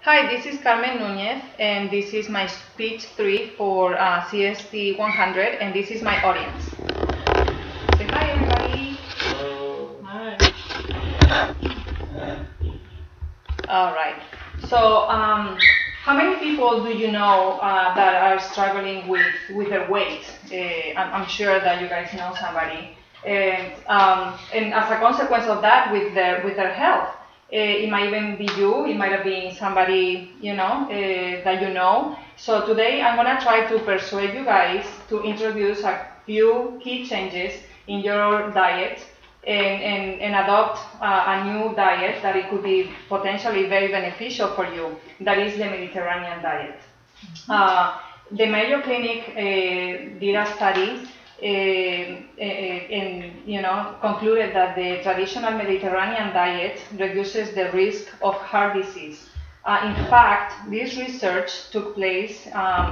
Hi, this is Carmen Núñez, and this is my speech 3 for CST 100, and this is my audience. Say hi, everybody. Hello. Hi. All right. So, how many people do you know that are struggling with their weight? I'm sure that you guys know somebody, and as a consequence of that, with their health. It might even be you, it might have been somebody, that you know. So today I'm gonna try to persuade you guys to introduce a few key changes in your diet and adopt a new diet that it could be potentially very beneficial for you. That is the Mediterranean diet. The Mayo Clinic did a study and concluded that the traditional Mediterranean diet reduces the risk of heart disease. In fact, this research took place,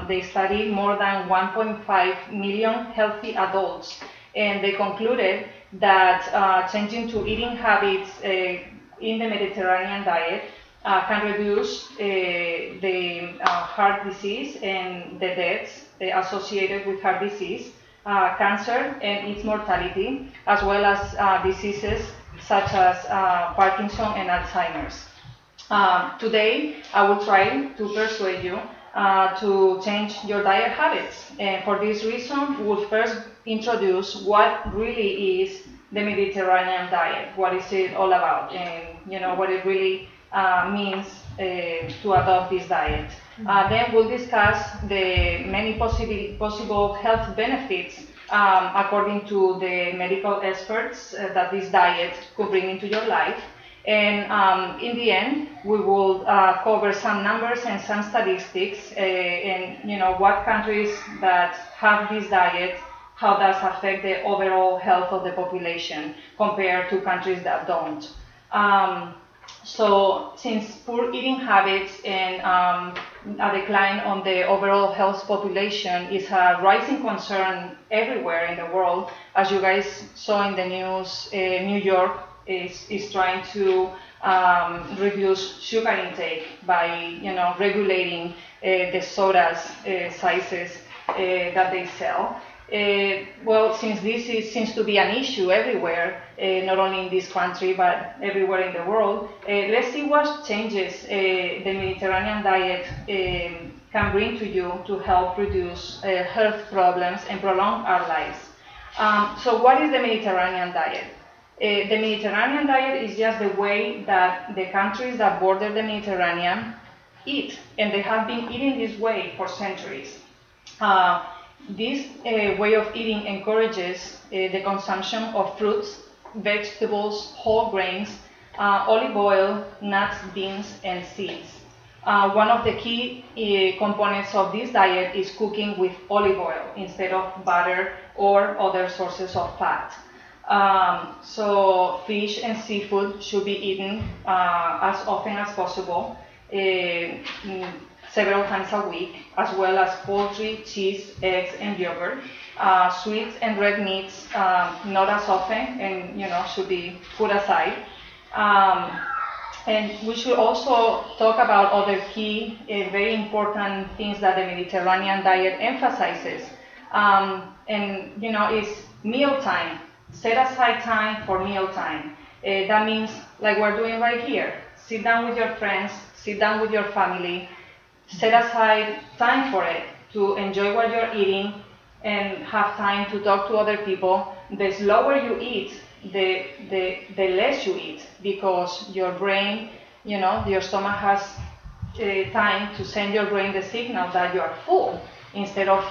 they studied more than 1.5 million healthy adults, and they concluded that changing to eating habits in the Mediterranean diet can reduce the heart disease and the deaths associated with heart disease, cancer and its mortality, as well as diseases such as Parkinson and Alzheimer's. Today, I will try to persuade you to change your diet habits. And for this reason, we will first introduce what really is the Mediterranean diet, what is it all about, and what it really means to adopt this diet. Then we'll discuss the many possible health benefits according to the medical experts that this diet could bring into your life. And in the end, we will cover some numbers and some statistics, and what countries that have this diet, how does affect the overall health of the population compared to countries that don't. So since poor eating habits and a decline on the overall health population is a rising concern everywhere in the world, as you guys saw in the news, New York is trying to reduce sugar intake by regulating the sodas sizes that they sell. Well, since this seems to be an issue everywhere, not only in this country but everywhere in the world, let's see what changes the Mediterranean diet can bring to you to help reduce health problems and prolong our lives. So what is the Mediterranean diet? The Mediterranean diet is just the way that the countries that border the Mediterranean eat, and they have been eating this way for centuries. This way of eating encourages the consumption of fruits, vegetables, whole grains, olive oil, nuts, beans, and seeds. One of the key components of this diet is cooking with olive oil instead of butter or other sources of fat. So fish and seafood should be eaten as often as possible, several times a week, as well as poultry, cheese, eggs, and yogurt. Sweets and red meats not as often, and should be put aside. And we should also talk about other key, very important things that the Mediterranean diet emphasizes. Is mealtime. Set aside time for mealtime. That means, like we're doing right here, sit down with your friends, sit down with your family, set aside time for it to enjoy what you're eating and have time to talk to other people. The slower you eat, the less you eat, because your brain, your stomach has time to send your brain the signal that you are full instead of,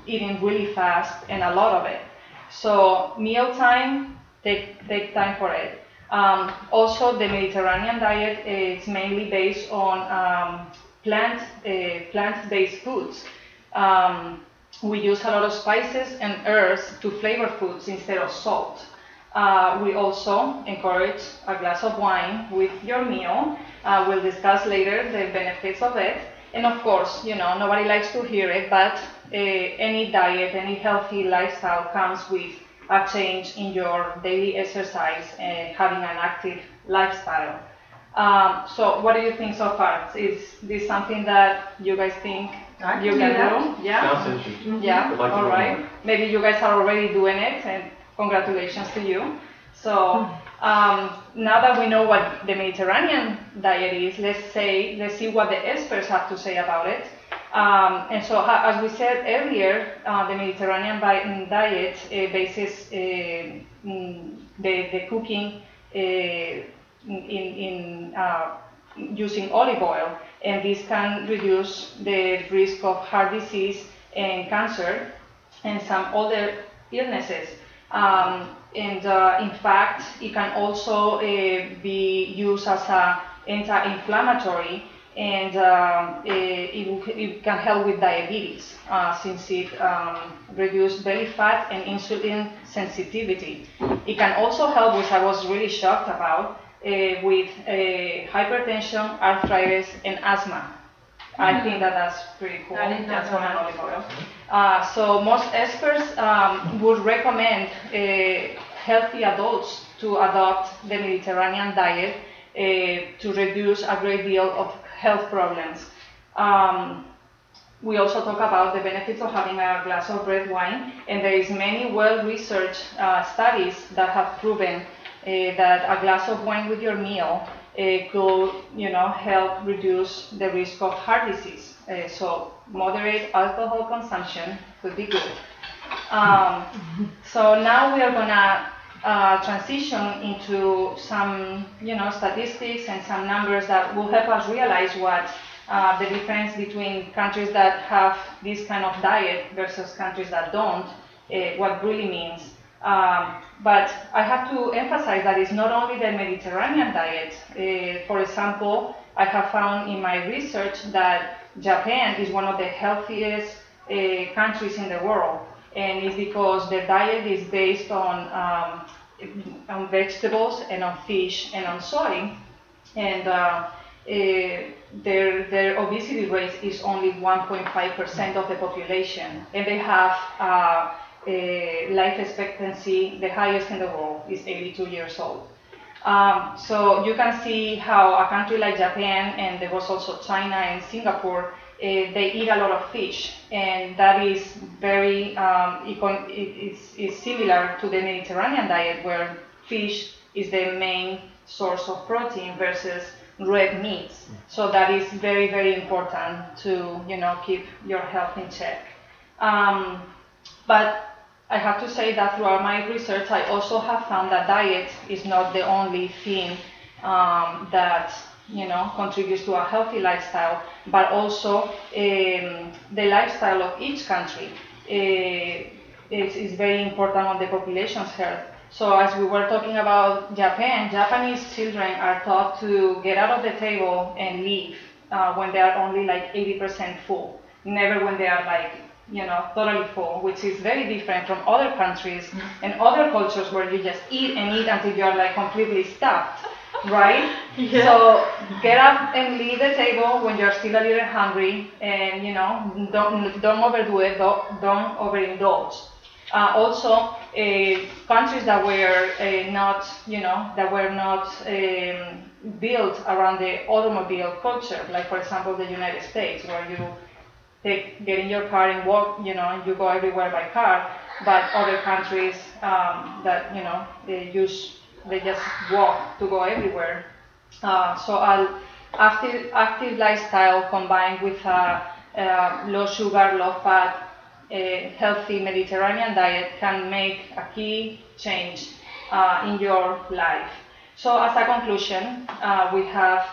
eating really fast and a lot of it. So mealtime, take time for it. Also, the Mediterranean diet is mainly based on plant-based foods. We use a lot of spices and herbs to flavor foods instead of salt. We also encourage a glass of wine with your meal. We'll discuss later the benefits of it. And of course, nobody likes to hear it, but any diet, any healthy lifestyle comes with a change in your daily exercise and having an active lifestyle. So what do you think so far? Is this something that you guys think you can do? Yeah? Sounds interesting. Yeah, I'd like to all know right. more. Maybe you guys are already doing it, and congratulations to you. So now that we know what the Mediterranean diet is, let's see what the experts have to say about it. And so, as we said earlier, the Mediterranean diet bases the cooking in using olive oil, and this can reduce the risk of heart disease and cancer and some other illnesses. In fact, it can also be used as an anti-inflammatory, and it can help with diabetes since it reduces belly fat and insulin sensitivity. It can also help, which I was really shocked about, with hypertension, arthritis, and asthma. I think that's pretty cool. That's from an olive oil. So most experts would recommend healthy adults to adopt the Mediterranean diet to reduce a great deal of health problems. We also talk about the benefits of having a glass of red wine, and there is many well-researched studies that have proven that a glass of wine with your meal could, help reduce the risk of heart disease. So moderate alcohol consumption could be good. So now we are gonna transition into some, statistics and some numbers that will help us realize what the difference between countries that have this kind of diet versus countries that don't, what really means. But I have to emphasize that it's not only the Mediterranean diet. For example, I have found in my research that Japan is one of the healthiest countries in the world, and it's because their diet is based on vegetables and on fish and on soy, and their obesity rate is only 1.5% of the population, and they have life expectancy, the highest in the world, is 82 years old. So you can see how a country like Japan, and there was also China and Singapore, they eat a lot of fish, and that is very, it's similar to the Mediterranean diet, where fish is the main source of protein versus red meats. So that is very, very important to, keep your health in check. But I have to say that throughout my research, I also have found that diet is not the only thing that contributes to a healthy lifestyle, but also the lifestyle of each country is very important on the population's health. So as we were talking about Japan, Japanese children are taught to get out of the table and leave when they are only like 80% full, never when they are like totally full, which is very different from other countries and other cultures where you just eat and eat until you are like completely stuffed, right? Yeah. So get up and leave the table when you're still a little hungry, and don't overdo it, don't overindulge. Also, countries that were not built around the automobile culture, like for example the United States, where you get in your car and walk, and you go everywhere by car, but other countries that they just walk to go everywhere. So active lifestyle combined with low sugar, low fat, healthy Mediterranean diet can make a key change in your life. So as a conclusion, we have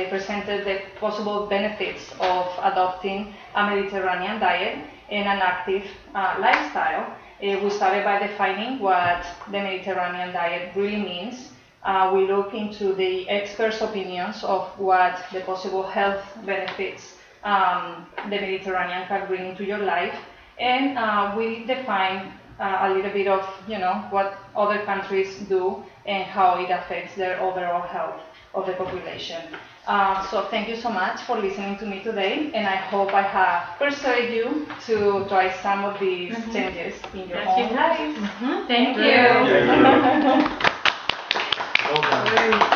presented the possible benefits of adopting a Mediterranean diet and an active lifestyle. We started by defining what the Mediterranean diet really means. We look into the experts' opinions of what the possible health benefits the Mediterranean can bring into your life. And we define a little bit of what other countries do and how it affects their overall health of the population. So thank you so much for listening to me today, and I hope I have persuaded you to try some of these changes in your own life. Thank you. Yeah, Well done.